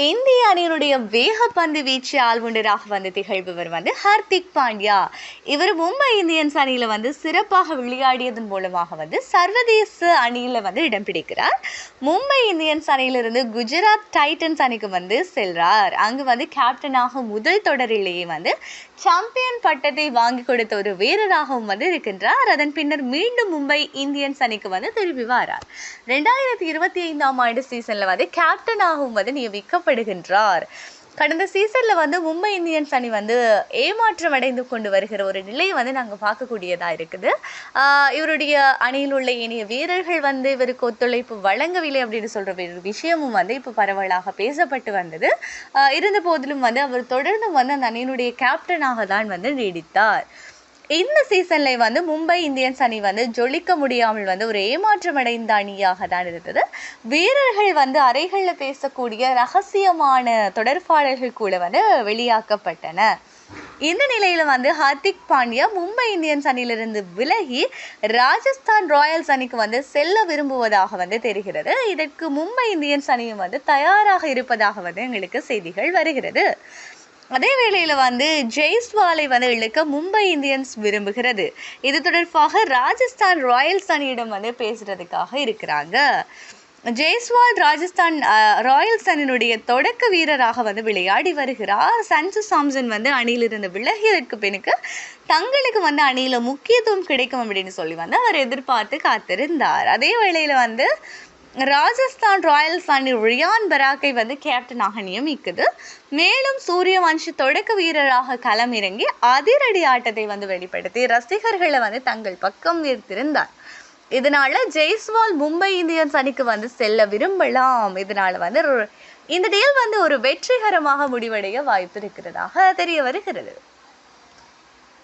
இந்திய அணியினுடைய வேகப்பந்து வீச்சு ஆள்வுண்டராக வந்து திகழ்பவர் வந்து ஹர்திக் பாண்டியா. இவர் மும்பை இந்தியன்ஸ் அணியில வந்து சிறப்பாக விளையாடியதன் மூலமாக வந்து சர்வதேச அணியில வந்து இடம் பிடிக்கிறார். மும்பை இந்தியன்ஸ் அணியிலிருந்து குஜராத் டைட்டன்ஸ் அணிக்கு வந்து செல்றார். அங்கு வந்து கேப்டனாக முதல் தொடரிலேயே வந்து சாம்பியன் பட்டத்தை வாங்கி கொடுத்த ஒரு வீரராகவும் வந்து இருக்கின்றார். அதன் பின்னர் மீண்டும் மும்பை இந்தியன்ஸ் அணிக்கு வந்து திரும்பி வரார். 2025ஆம் ஆண்டு சீசன்ல வந்து கேப்டனாகவும் வந்து நியமிக்கப்படுகின்றார். கடந்த சீசன்ல வந்து மும்பை இந்தியன்ஸ் அணி வந்து ஏமாற்றம் அடைந்து கொண்டு வருகிற ஒரு நிலையை வந்து நாங்கள் பார்க்கக்கூடியதா இருக்குது. இவருடைய அணியில் உள்ள இனிய வீரர்கள் வந்து இவருக்கு ஒத்துழைப்பு வழங்கவில்லை அப்படின்னு சொல்ற ஒரு விஷயமும் வந்து இப்போ பரவலாக பேசப்பட்டு வந்தது. இருந்த போதிலும் வந்து அவர் தொடர்ந்து வந்து அந்த அணியினுடைய கேப்டனாக தான் வந்து நீடித்தார். இந்த சீசன்ல வந்து மும்பை இந்தியன்ஸ் அணி வந்து ஜொலிக்க முடியாமல் வந்து ஒரு ஏமாற்றமடைந்த அணியாக தான் இருந்தது. வீரர்கள் வந்து அறைகளில் பேசக்கூடிய ரகசியமான தொடர்பாடல்கள் கூட வந்து வெளியாக்கப்பட்டன. இந்த நிலையில வந்து ஹர்திக் பாண்டியா மும்பை இந்தியன்ஸ் அணியிலிருந்து விலகி ராஜஸ்தான் ராயல்ஸ் அணிக்கு வந்து செல்ல விரும்புவதாக வந்து தெரிகிறது. இதற்கு மும்பை இந்தியன்ஸ் அணியும் வந்து தயாராக இருப்பதாக வந்து எங்களுக்கு செய்திகள் வருகிறது. அதே வேளையில வந்து ஜெய்ஸ்வாலை வந்து இழுக்க மும்பை இந்தியன்ஸ் விரும்புகிறது. இது தொடர்பாக ராஜஸ்தான் ராயல்ஸ் அணியிடம் வந்து பேசுறதுக்காக இருக்கிறாங்க. ஜெய்ஸ்வால் ராஜஸ்தான் ராயல்ஸ் அணியினுடைய தொடக்க வீரராக வந்து விளையாடி வருகிறார். சஞ்சு சாம்சன் வந்து அணியிலிருந்து விலகியதற்கு பிறகு தங்களுக்கு வந்து அணியில முக்கியத்துவம் கிடைக்கும் அப்படின்னு சொல்லி வந்து அவர் எதிர்பார்த்து காத்திருந்தார். அதே வேளையில வந்து ராஜஸ்தான் ராயல்ஸ் அணி ரியான் பராக்கை வந்து கேப்டனாக நியமிக்குது. மேலும் சூரியவன்ஷி தொடக்க வீரராக களம் இறங்கி அதிரடி ஆட்டத்தை வந்து வெளிப்படுத்தி ரசிகர்களை வந்து தங்கள் பக்கம் ஈர்த்திருந்தார். இதனால ஜெய்ஸ்வால் மும்பை இந்தியன்ஸ் அணிக்கு வந்து செல்ல விரும்பலாம். இதனால வந்து இந்த டீல் வந்து ஒரு வெற்றிகரமாக முடிவடைய வாய்ப்பு இருக்கிறதாக தெரிய வருகிறது.